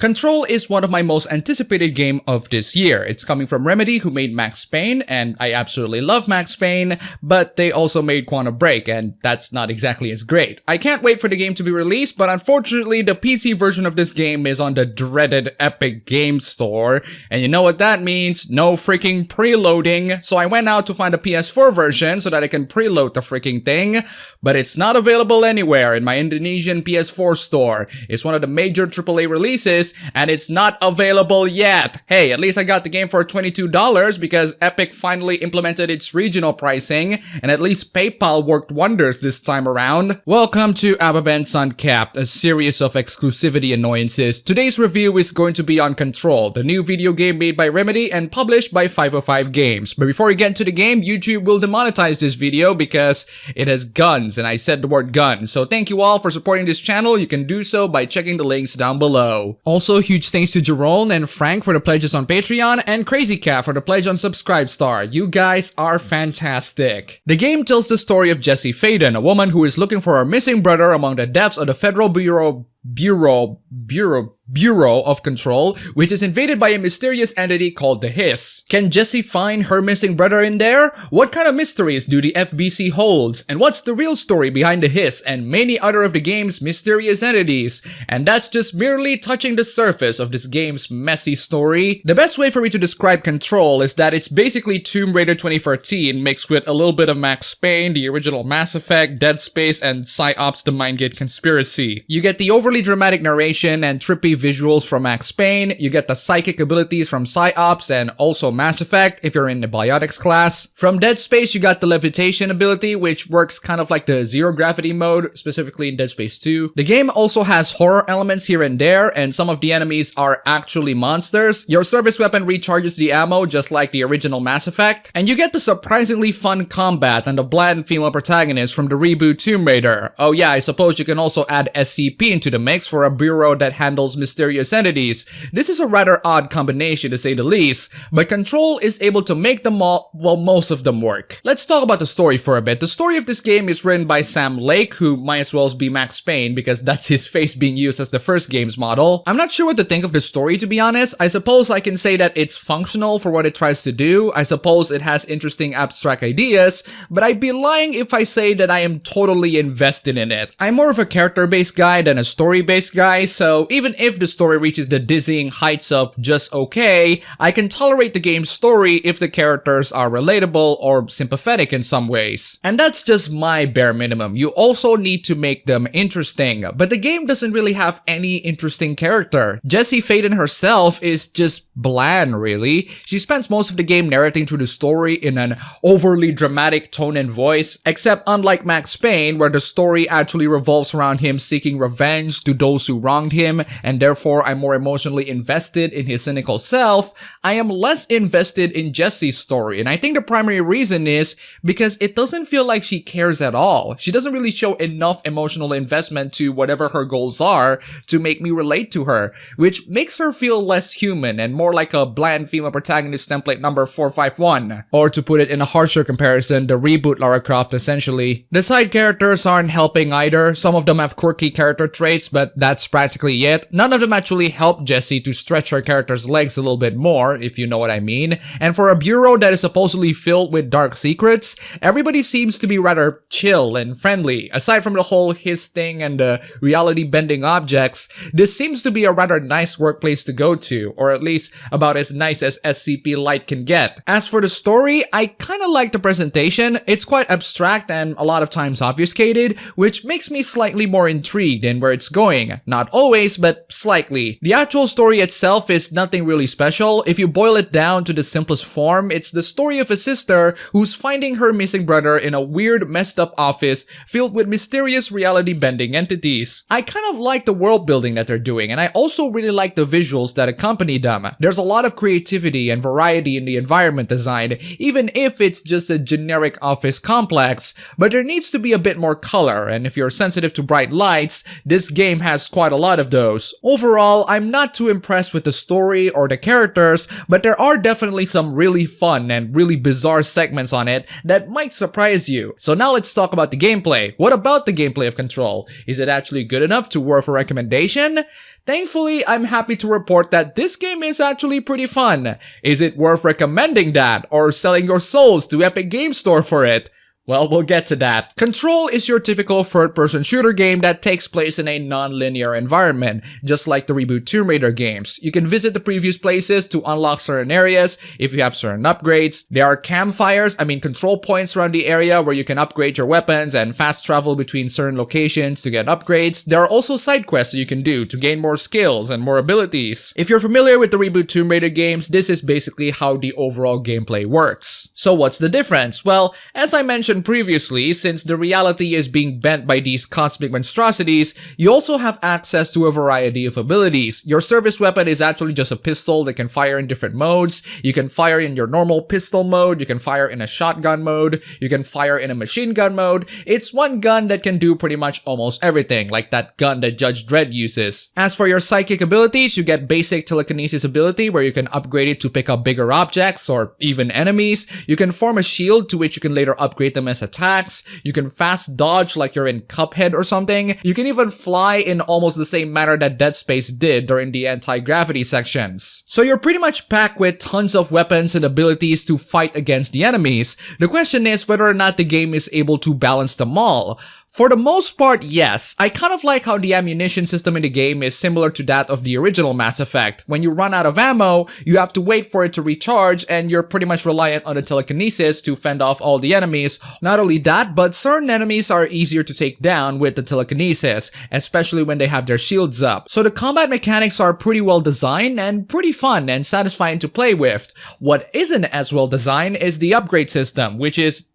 Control is one of my most anticipated game of this year. It's coming from Remedy, who made Max Payne, and I absolutely love Max Payne, but they also made Quantum Break, and that's not exactly as great. I can't wait for the game to be released, but unfortunately the PC version of this game is on the dreaded Epic Games Store, and you know what that means? No freaking preloading. So I went out to find a PS4 version so that I can preload the freaking thing, but it's not available anywhere in my Indonesian PS4 store. It's one of the major AAA releases, and it's not available yet. Hey, at least I got the game for $22 because Epic finally implemented its regional pricing, and at least PayPal worked wonders this time around. Welcome to Appabend's Uncapped, a series of exclusivity annoyances. Today's review is going to be on Control, the new video game made by Remedy and published by 505 Games. But before we get into the game, YouTube will demonetize this video because it has guns, and I said the word gun. So thank you all for supporting this channel. You can do so by checking the links down below. Also, huge thanks to Jerome and Frank for the pledges on Patreon, and Crazy Cat for the pledge on Subscribestar. You guys are fantastic. The game tells the story of Jessie Faden, a woman who is looking for her missing brother among the depths of the Federal Bureau of Control, which is invaded by a mysterious entity called the Hiss. Can Jessie find her missing brother in there? What kind of mysteries do the FBC holds? And what's the real story behind the Hiss and many other of the game's mysterious entities? And that's just merely touching the surface of this game's messy story. The best way for me to describe Control is that it's basically Tomb Raider 2013 mixed with a little bit of Max Payne, the original Mass Effect, Dead Space, and PsyOps the Mindgate Conspiracy. You get the overly dramatic narration and trippy visuals from Max Payne, you get the psychic abilities from PsyOps and also Mass Effect if you're in the Biotics class. From Dead Space you got the levitation ability, which works kind of like the zero gravity mode, specifically in Dead Space 2. The game also has horror elements here and there, and some of the enemies are actually monsters. Your service weapon recharges the ammo just like the original Mass Effect, and you get the surprisingly fun combat and the bland female protagonist from the reboot Tomb Raider. Oh yeah, I suppose you can also add SCP into the mix for a bureau that handles mysterious entities. This is a rather odd combination to say the least, but Control is able to make them all, well, most of them work. Let's talk about the story for a bit. The story of this game is written by Sam Lake, who might as well be Max Payne because that's his face being used as the first game's model. I'm not sure what to think of the story, to be honest. I suppose I can say that it's functional for what it tries to do. I suppose it has interesting abstract ideas, but I'd be lying if I say that I am totally invested in it. I'm more of a character-based guy than a story-based guy, so even if the story reaches the dizzying heights of just okay, I can tolerate the game's story if the characters are relatable or sympathetic in some ways. And that's just my bare minimum. You also need to make them interesting, but the game doesn't really have any interesting character. Jessie Faden herself is just bland, really. She spends most of the game narrating through the story in an overly dramatic tone and voice, except unlike Max Payne, where the story actually revolves around him seeking revenge to those who wronged him, and therefore I'm more emotionally invested in his cynical self, I am less invested in Jessie's story, and I think the primary reason is because it doesn't feel like she cares at all. She doesn't really show enough emotional investment to whatever her goals are to make me relate to her, which makes her feel less human and more like a bland female protagonist template number 451. Or to put it in a harsher comparison, the reboot Lara Croft essentially. The side characters aren't helping either. Some of them have quirky character traits, but that's practically it. None of them actually help Jessie to stretch her character's legs a little bit more, if you know what I mean. And for a bureau that is supposedly filled with dark secrets, everybody seems to be rather chill and friendly. Aside from the whole Hiss thing and the reality-bending objects, this seems to be a rather nice workplace to go to, or at least about as nice as SCP Lite can get. As for the story, I kinda like the presentation. It's quite abstract and a lot of times obfuscated, which makes me slightly more intrigued in where it's going. Not always, but slightly. The actual story itself is nothing really special. If you boil it down to the simplest form, it's the story of a sister who's finding her missing brother in a weird, messed up office filled with mysterious reality-bending entities. I kind of like the world building that they're doing, and I also really like the visuals that accompany them. There's a lot of creativity and variety in the environment design, even if it's just a generic office complex, but there needs to be a bit more color, and if you're sensitive to bright lights, this game has quite a lot of those. Overall, I'm not too impressed with the story or the characters, but there are definitely some really fun and really bizarre segments on it that might surprise you. So now let's talk about the gameplay. What about the gameplay of Control? Is it actually good enough to worth a recommendation? Thankfully, I'm happy to report that this game is actually pretty fun. Is it worth recommending that or selling your souls to Epic Game Store for it? Well, we'll get to that. Control is your typical third-person shooter game that takes place in a non-linear environment, just like the reboot Tomb Raider games. You can visit the previous places to unlock certain areas if you have certain upgrades. There are campfires, control points around the area where you can upgrade your weapons and fast travel between certain locations to get upgrades. There are also side quests that you can do to gain more skills and more abilities. If you're familiar with the reboot Tomb Raider games, this is basically how the overall gameplay works. So what's the difference? Well, as I mentioned previously, since the reality is being bent by these cosmic monstrosities, you also have access to a variety of abilities. Your service weapon is actually just a pistol that can fire in different modes. You can fire in your normal pistol mode, you can fire in a shotgun mode, you can fire in a machine gun mode. It's one gun that can do pretty much almost everything, like that gun that Judge Dredd uses. As for your psychic abilities, you get basic telekinesis ability where you can upgrade it to pick up bigger objects or even enemies. You can form a shield to which you can later upgrade them as attacks. You can fast dodge like you're in Cuphead or something. You can even fly in almost the same manner that Dead Space did during the anti-gravity sections. So you're pretty much packed with tons of weapons and abilities to fight against the enemies. The question is whether or not the game is able to balance them all. For the most part, yes. I kind of like how the ammunition system in the game is similar to that of the original Mass Effect. When you run out of ammo, you have to wait for it to recharge and you're pretty much reliant on the telekinesis to fend off all the enemies. Not only that, but certain enemies are easier to take down with the telekinesis, especially when they have their shields up. So the combat mechanics are pretty well designed and pretty fun and satisfying to play with. What isn't as well designed is the upgrade system, which is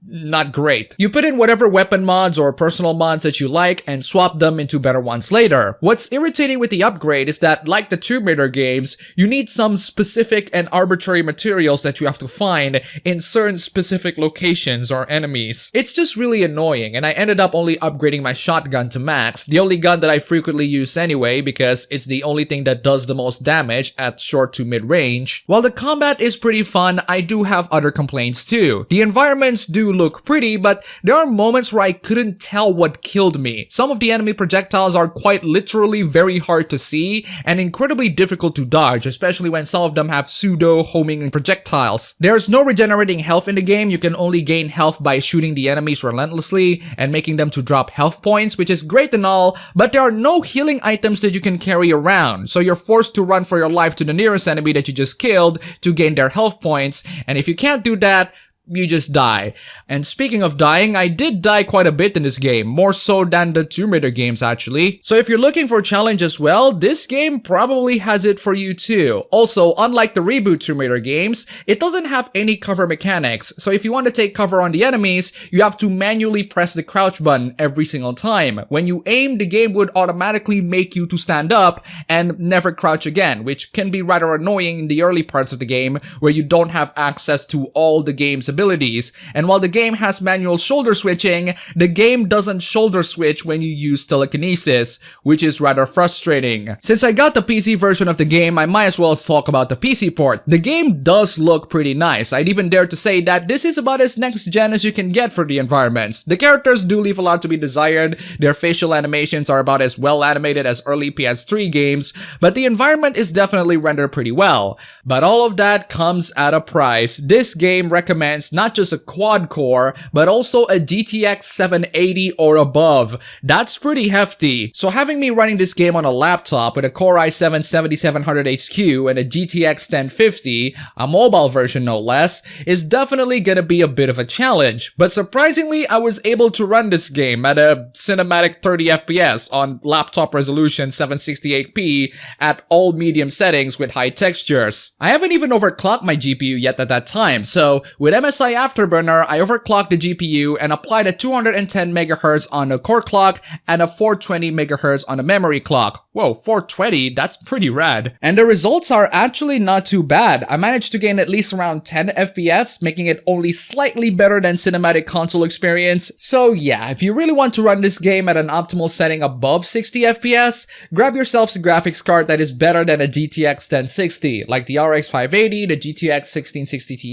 not great. You put in whatever weapon mods or personal mods that you like and swap them into better ones later. What's irritating with the upgrade is that, like the Tomb Raider games, you need some specific and arbitrary materials that you have to find in certain specific locations or enemies. It's just really annoying, and I ended up only upgrading my shotgun to max, the only gun that I frequently use anyway because it's the only thing that does the most damage at short to mid range. While the combat is pretty fun, I do have other complaints too. The environments do look pretty, but there are moments where I couldn't tell what killed me. Some of the enemy projectiles are quite literally very hard to see and incredibly difficult to dodge, especially when some of them have pseudo-homing projectiles. There's no regenerating health in the game. You can only gain health by shooting the enemies relentlessly and making them to drop health points, which is great and all, but there are no healing items that you can carry around, so you're forced to run for your life to the nearest enemy that you just killed to gain their health points, and if you can't do that, you just die. And speaking of dying, I did die quite a bit in this game, more so than the Tomb Raider games actually. So if you're looking for a challenge as well, this game probably has it for you too. Also, unlike the reboot Tomb Raider games, it doesn't have any cover mechanics, so if you want to take cover on the enemies, you have to manually press the crouch button every single time. When you aim, the game would automatically make you to stand up and never crouch again, which can be rather annoying in the early parts of the game where you don't have access to all the game's abilities. And while the game has manual shoulder switching, the game doesn't shoulder switch when you use telekinesis, which is rather frustrating. Since I got the PC version of the game, I might as well talk about the PC port. The game does look pretty nice. I'd even dare to say that this is about as next gen as you can get for the environments. The characters do leave a lot to be desired, their facial animations are about as well animated as early PS3 games, but the environment is definitely rendered pretty well. But all of that comes at a price. This game recommends not just a quad core, but also a GTX 780 or above. That's pretty hefty. So having me running this game on a laptop with a Core i7-7700HQ and a GTX 1050, a mobile version no less, is definitely gonna be a bit of a challenge. But surprisingly, I was able to run this game at a cinematic 30 FPS on laptop resolution 768p at all medium settings with high textures. I haven't even overclocked my GPU yet at that time, so with MS MSI Afterburner, I overclocked the GPU and applied a 210 MHz on a core clock and a 420 MHz on a memory clock. Whoa, 420? That's pretty rad. And the results are actually not too bad. I managed to gain at least around 10 FPS, making it only slightly better than cinematic console experience. So yeah, if you really want to run this game at an optimal setting above 60 FPS, grab yourself a graphics card that is better than a GTX 1060, like the RX 580, the GTX 1660 Ti,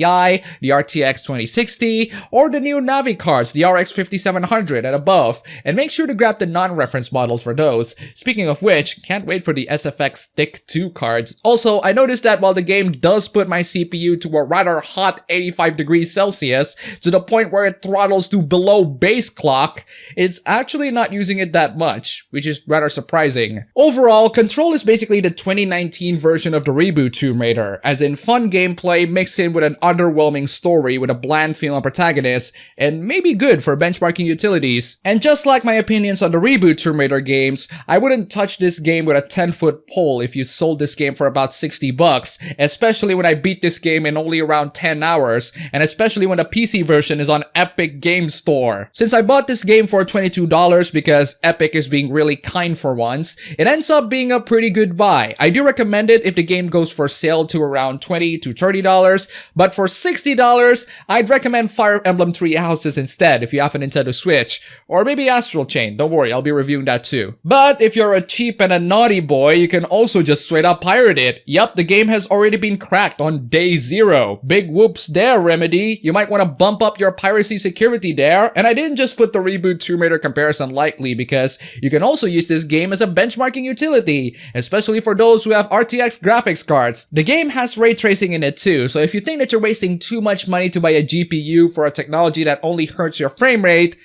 the RTX 2060, or the new Navi cards, the RX 5700 and above, and make sure to grab the non-reference models for those. Speaking of which, can't wait for the SFX Stick 2 cards. Also, I noticed that while the game does put my CPU to a rather hot 85 degrees Celsius, to the point where it throttles to below base clock, it's actually not using it that much, which is rather surprising. Overall, Control is basically the 2019 version of the reboot Tomb Raider, as in fun gameplay mixed in with an underwhelming story with a bland female protagonist, and maybe good for benchmarking utilities. And just like my opinions on the reboot Tomb Raider games, I wouldn't touch this game with a 10-foot pole if you sold this game for about $60, especially when I beat this game in only around 10 hours, and especially when the PC version is on Epic Games Store. Since I bought this game for $22 because Epic is being really kind for once, it ends up being a pretty good buy. I do recommend it if the game goes for sale to around $20 to $30, but for $60, I'd recommend Fire Emblem Three Houses instead if you have a Nintendo Switch, or maybe Astral Chain. Don't worry, I'll be reviewing that too. But if you're a cheap and a naughty boy, you can also just straight up pirate it. Yup, the game has already been cracked on day 0. Big whoops there, Remedy. You might want to bump up your piracy security there. And I didn't just put the reboot Tomb Raider comparison lightly, because you can also use this game as a benchmarking utility, especially for those who have RTX graphics cards. The game has ray tracing in it too, so if you think that you're wasting too much money to buy a GPU for a technology that only hurts your frame rate,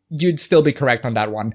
you'd still be correct on that one.